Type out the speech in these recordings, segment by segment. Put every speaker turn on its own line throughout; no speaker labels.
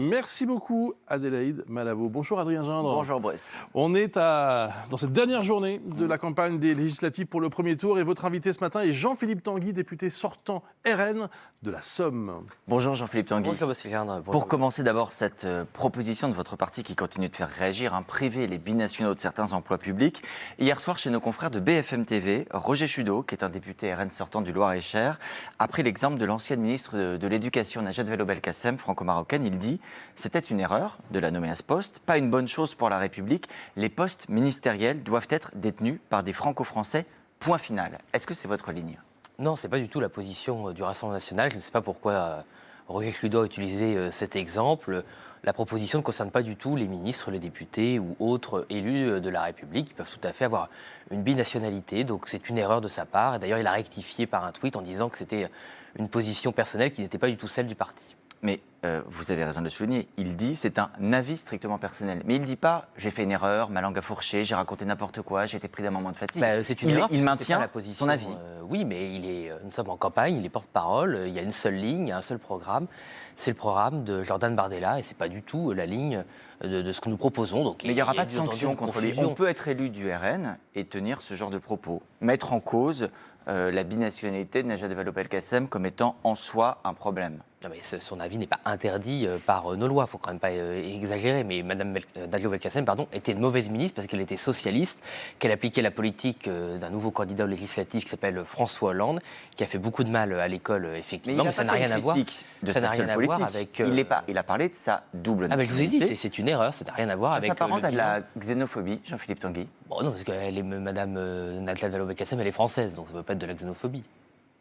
Merci beaucoup Adélaïde Malavo. Bonjour Adrien Gindre.
Bonjour Brice.
On est dans cette dernière journée de la campagne des législatives pour le premier tour et votre invité ce matin est Jean-Philippe Tanguy, député sortant RN de la Somme.
Bonjour Jean-Philippe Tanguy.
Bonjour Monsieur Gindre.
Pour commencer d'abord cette proposition de votre parti qui continue de faire réagir, priver les binationaux de certains emplois publics. Hier soir chez nos confrères de BFM TV, Roger Chudeau, qui est un député RN sortant du Loir-et-Cher, a pris l'exemple de l'ancienne ministre de l'Éducation Najat Vallaud-Belkacem, franco-marocaine. Il dit « C'était une erreur de la nommer à ce poste, pas une bonne chose pour la République. Les postes ministériels doivent être détenus par des franco-français, point final ». Est-ce que c'est votre ligne ?
Non, ce n'est pas du tout la position du Rassemblement national. Je ne sais pas pourquoi Roger Chudeau a utilisé cet exemple. La proposition ne concerne pas du tout les ministres, les députés ou autres élus de la République. Ils peuvent tout à fait avoir une binationalité. Donc c'est une erreur de sa part. Et d'ailleurs, il a rectifié par un tweet en disant que c'était une position personnelle qui n'était pas du tout celle du parti.
Mais vous avez raison de le souligner, il dit c'est un avis strictement personnel. Mais il ne dit pas j'ai fait une erreur, ma langue a fourché, j'ai raconté n'importe quoi, j'ai été pris d'un moment de fatigue.
C'est une erreur.
Il maintient
la position,
son avis.
Oui, mais nous sommes en campagne, il est porte-parole, il y a une seule ligne, il y a un seul programme. C'est le programme de Jordan Bardella et ce n'est pas du tout la ligne de ce que nous proposons. Donc,
mais il n'y aura pas de sanction contre lui. On peut être élu du RN et tenir ce genre de propos. Mettre en cause la binationalité de Najat Vallaud-Belkacem comme étant en soi un problème.
Non, mais son avis n'est pas interdit par nos lois, il ne faut quand même pas exagérer. Mais Mme Najat Vallaud-Belkacem était une mauvaise ministre parce qu'elle était socialiste, qu'elle appliquait la politique d'un nouveau candidat au législatif qui s'appelle François Hollande, qui a fait beaucoup de mal à l'école, effectivement. Mais ça n'a rien à voir.
De sa seule politique.
Avec.
Il a parlé de sa double nationalité.
Je vous ai dit, c'est une erreur, ça n'a rien à voir avec.
Ça s'apparente à de la xénophobie, Jean-Philippe Tanguy.
Bon, non, parce que Mme Najat Vallaud-Belkacem, elle est française, donc ça ne peut pas être de la xénophobie.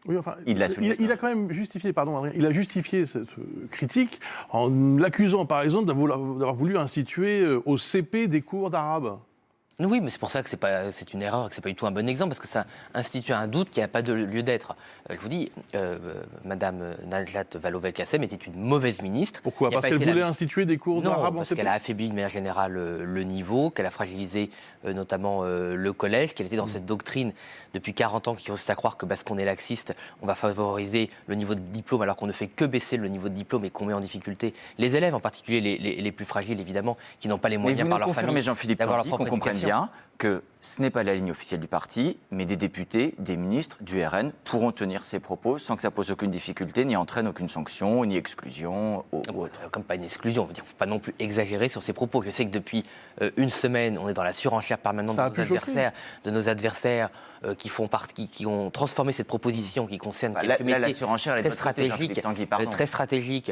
Oui, enfin,
il
a quand même justifié, pardon Adrien, il a justifié cette critique en l'accusant par exemple d'avoir voulu instituer au CP des cours d'arabe.
Oui, mais c'est pour ça que c'est une erreur, que c'est pas du tout un bon exemple, parce que ça institue un doute qui n'a pas de lieu d'être. Je vous dis, Madame Najat Vallaud-Belkacem était une mauvaise ministre.
Pourquoi ? Parce qu'elle voulait instituer des cours d'arabe en
parce
CP ?
qu'elle a affaibli de manière générale le niveau, qu'elle a fragilisé notamment le collège, qu'elle était dans cette doctrine depuis 40 ans qui consiste à croire que parce qu'on est laxiste, on va favoriser le niveau de diplôme, alors qu'on ne fait que baisser le niveau de diplôme et qu'on met en difficulté les élèves, en particulier les plus fragiles, évidemment, qui n'ont pas les moyens par leur famille d'avoir leur propre éducation.
Bien que ce n'est pas la ligne officielle du parti, mais des députés, des ministres du RN pourront tenir ces propos sans que ça pose aucune difficulté, ni entraîne aucune sanction, ni exclusion.
Comme pas une exclusion, il ne faut pas non plus exagérer sur ces propos. Je sais que depuis une semaine, on est dans la surenchère permanente de nos adversaires qui ont transformé cette proposition qui concerne quelques métiers très stratégiques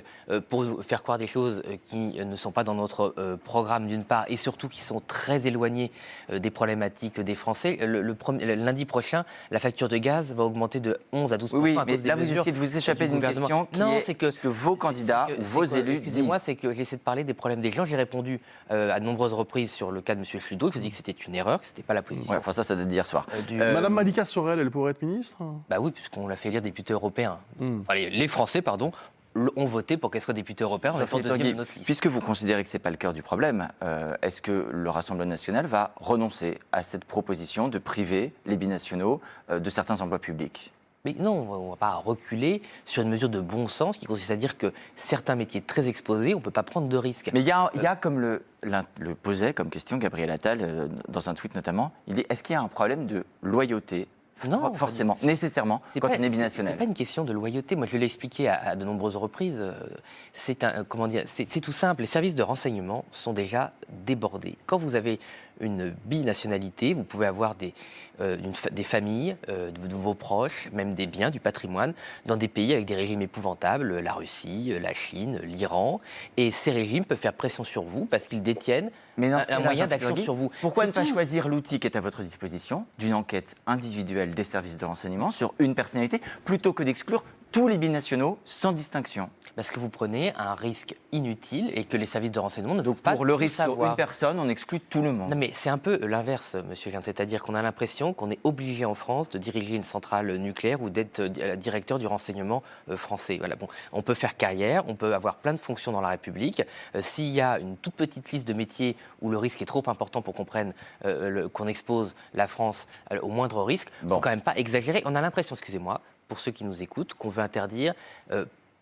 pour faire croire des choses qui ne sont pas dans notre programme d'une part et surtout qui sont très éloignées des problématiques des Français. Le lundi prochain, la facture de gaz va augmenter de 11 à 12%.
Oui, mais là, vous essayez de vous échapper d'une question qui est ce que vos candidats ou vos élus disent.
Excusez-moi, c'est que j'essaie de parler des problèmes des gens. J'ai répondu à de nombreuses reprises sur le cas de M. Chudeau. Je vous ai dit que c'était une erreur, que ce n'était pas la position.
Ouais, enfin ça date d'hier soir.
Madame Malika Sorel, elle pourrait être ministre ?
Bah oui, puisqu'on l'a fait élire député européen. Enfin, les Français, pardon, ont voté pour qu'elle soit députée européenne en étant deuxième de notre liste.
Puisque vous considérez que ce n'est pas le cœur du problème, est-ce que le Rassemblement national va renoncer à cette proposition de priver les binationaux de certains emplois publics ?
Mais non, on ne va pas reculer sur une mesure de bon sens qui consiste à dire que certains métiers très exposés, on ne peut pas prendre de risques.
Mais il y a comme le posait comme question Gabriel Attal, dans un tweet notamment, il dit est-ce qu'il y a un problème de loyauté ? Non, forcément, nécessairement, quand on est binational.
C'est pas une question de loyauté. Moi, je l'ai expliqué à de nombreuses reprises. C'est tout simple. Les services de renseignement sont déjà débordés. Quand vous avez une binationalité, vous pouvez avoir des familles, de vos proches, même des biens, du patrimoine, dans des pays avec des régimes épouvantables, la Russie, la Chine, l'Iran. Et ces régimes peuvent faire pression sur vous parce qu'ils détiennent un moyen d'action sur vous.
Pourquoi ne pas choisir l'outil qui est à votre disposition d'une enquête individuelle des services de renseignement sur une personnalité plutôt que d'exclure tous les binationaux sans distinction?
Parce que vous prenez un risque inutile et que les services de renseignement ne peuvent pas
pour le risque sur une personne, on exclut tout le monde.
Non mais c'est un peu l'inverse, monsieur Gindre, c'est-à-dire qu'on a l'impression qu'on est obligé en France de diriger une centrale nucléaire ou d'être directeur du renseignement français. Voilà, bon, on peut faire carrière, on peut avoir plein de fonctions dans la République. S'il y a une toute petite liste de métiers où le risque est trop important pour qu'on expose la France au moindre risque, il ne faut quand même pas exagérer. On a l'impression, excusez-moi, pour ceux qui nous écoutent, qu'on veut interdire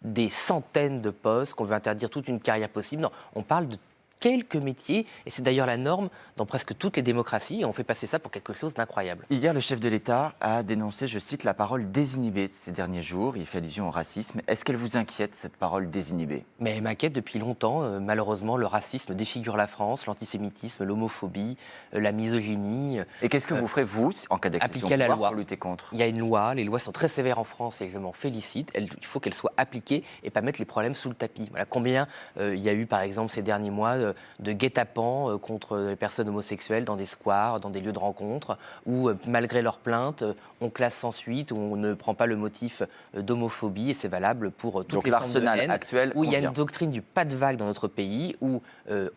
des centaines de postes, qu'on veut interdire toute une carrière possible. Non, on parle de quelques métiers, et c'est d'ailleurs la norme dans presque toutes les démocraties, et on fait passer ça pour quelque chose d'incroyable.
Hier, le chef de l'État a dénoncé, je cite, la parole désinhibée ces derniers jours. Il fait allusion au racisme. Est-ce qu'elle vous inquiète, cette parole désinhibée?
Mais elle m'inquiète depuis longtemps. Malheureusement, le racisme défigure la France, l'antisémitisme, l'homophobie, la misogynie.
Et qu'est-ce que vous ferez, vous, en cas d'accession au
appliquer à la
pouvoir,
loi.
pour lutter contre?
Il y a une loi, les lois sont très sévères en France et je m'en félicite. Il faut qu'elles soient appliquées et pas mettre les problèmes sous le tapis. Voilà combien il y a eu, par exemple, ces derniers mois de guet-apens contre les personnes homosexuelles dans des squares, dans des lieux de rencontre, où malgré leurs plaintes, on classe sans suite, où on ne prend pas le motif d'homophobie, et c'est valable pour toutes
Donc
les formes de
l'arsenal
haine,
actuel
où il y a
convient.
une doctrine du pas de vague dans notre pays, où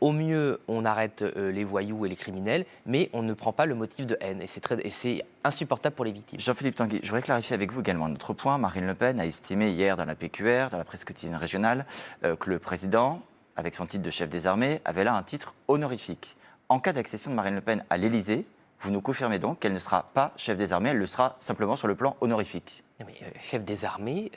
au mieux on arrête les voyous et les criminels, mais on ne prend pas le motif de haine, et c'est insupportable pour les victimes.
Jean-Philippe Tanguy, je voudrais clarifier avec vous également un autre point. Marine Le Pen a estimé hier dans la PQR, dans la presse quotidienne régionale, que le président, avec son titre de chef des armées, avait là un titre honorifique. En cas d'accession de Marine Le Pen à l'Élysée, vous nous confirmez donc qu'elle ne sera pas chef des armées, elle le sera simplement sur le plan honorifique.
Non mais, chef des armées,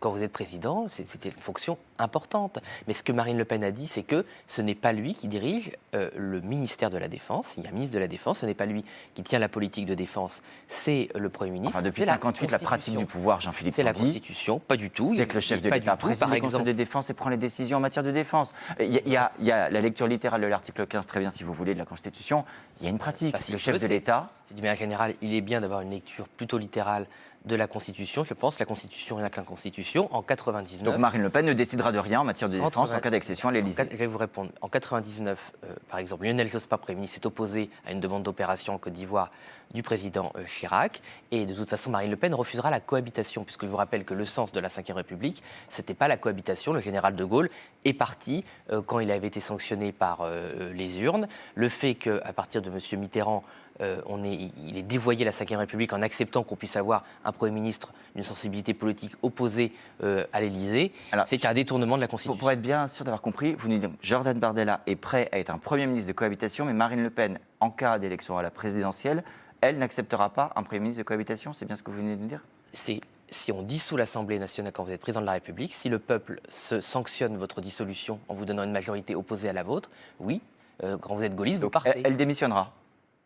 quand vous êtes président, c'était une fonction importante. Mais ce que Marine Le Pen a dit, c'est que ce n'est pas lui qui dirige le ministère de la Défense. Il y a un ministre de la Défense, ce n'est pas lui qui tient la politique de défense, c'est le Premier ministre.
Enfin, depuis 1958, la pratique du pouvoir, Jean-Philippe
C'est la
Tanguy,
Constitution, pas du tout.
c'est que le chef de l'État préside le Conseil de défense et prend les décisions en matière de défense. Il y a la lecture littérale de l'article 15, très bien si vous voulez, de la Constitution. Il y a une pratique. Le chef de l'État...
D'une manière générale, il est bien d'avoir une lecture plutôt littérale de la Constitution. Je pense que la Constitution est la Constitution. En 99...
Donc Marine Le Pen ne décidera de rien en matière de défense en cas d'accession à l'Élysée.
Je vais vous répondre. En 99, par exemple, Lionel Jospin, Premier ministre, s'est opposé à une demande d'opération en Côte d'Ivoire du président Chirac. Et de toute façon, Marine Le Pen refusera la cohabitation, puisque je vous rappelle que le sens de la Ve République, ce n'était pas la cohabitation. Le général de Gaulle est parti quand il avait été sanctionné par les urnes. Le fait qu'à partir de M. Mitterrand, il est dévoyé la Ve République en acceptant qu'on puisse avoir un Premier ministre d'une sensibilité politique opposée à l'Élysée, c'est un détournement de la Constitution.
Pour être bien sûr d'avoir compris, vous nous dites que Jordan Bardella est prêt à être un Premier ministre de cohabitation, mais Marine Le Pen, en cas d'élection à la présidentielle, elle n'acceptera pas un Premier ministre de cohabitation. C'est bien ce que vous venez de nous dire?
Si on dissout l'Assemblée nationale quand vous êtes président de la République, si le peuple sanctionne votre dissolution en vous donnant une majorité opposée à la vôtre, oui, quand vous êtes gaulliste, vous partez.
Elle démissionnera.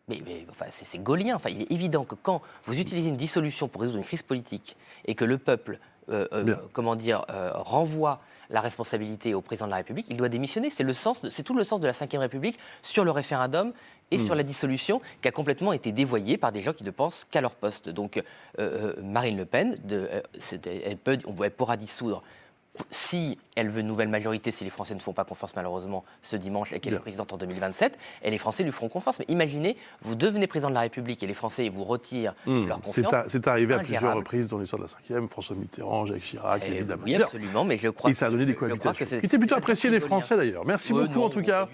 Mais enfin, c'est gaullien. Enfin, il est évident que quand vous utilisez une dissolution pour résoudre une crise politique et que le peuple renvoie la responsabilité au président de la République, il doit démissionner. C'est tout le sens de la Ve République sur le référendum et sur la dissolution qui a complètement été dévoyée par des gens qui ne pensent qu'à leur poste. Donc Marine Le Pen, elle pourra dissoudre. Si elle veut une nouvelle majorité, si les Français ne font pas confiance malheureusement ce dimanche et qu'elle est présidente en 2027, et les Français lui feront confiance. Mais imaginez, vous devenez président de la République et les Français vous retirent leur confiance.
C'est arrivé à plusieurs reprises dans l'histoire de la Ve, François Mitterrand, Jacques Chirac, évidemment.
Oui, absolument, mais je crois
et ça a donné des cohabitations. Qui était plutôt apprécié des Français d'ailleurs. Merci beaucoup en tout cas.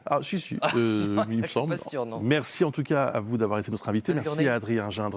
Ah si, il me semble. Merci en tout cas à vous d'avoir été notre invité. Merci à Adrien Gindre.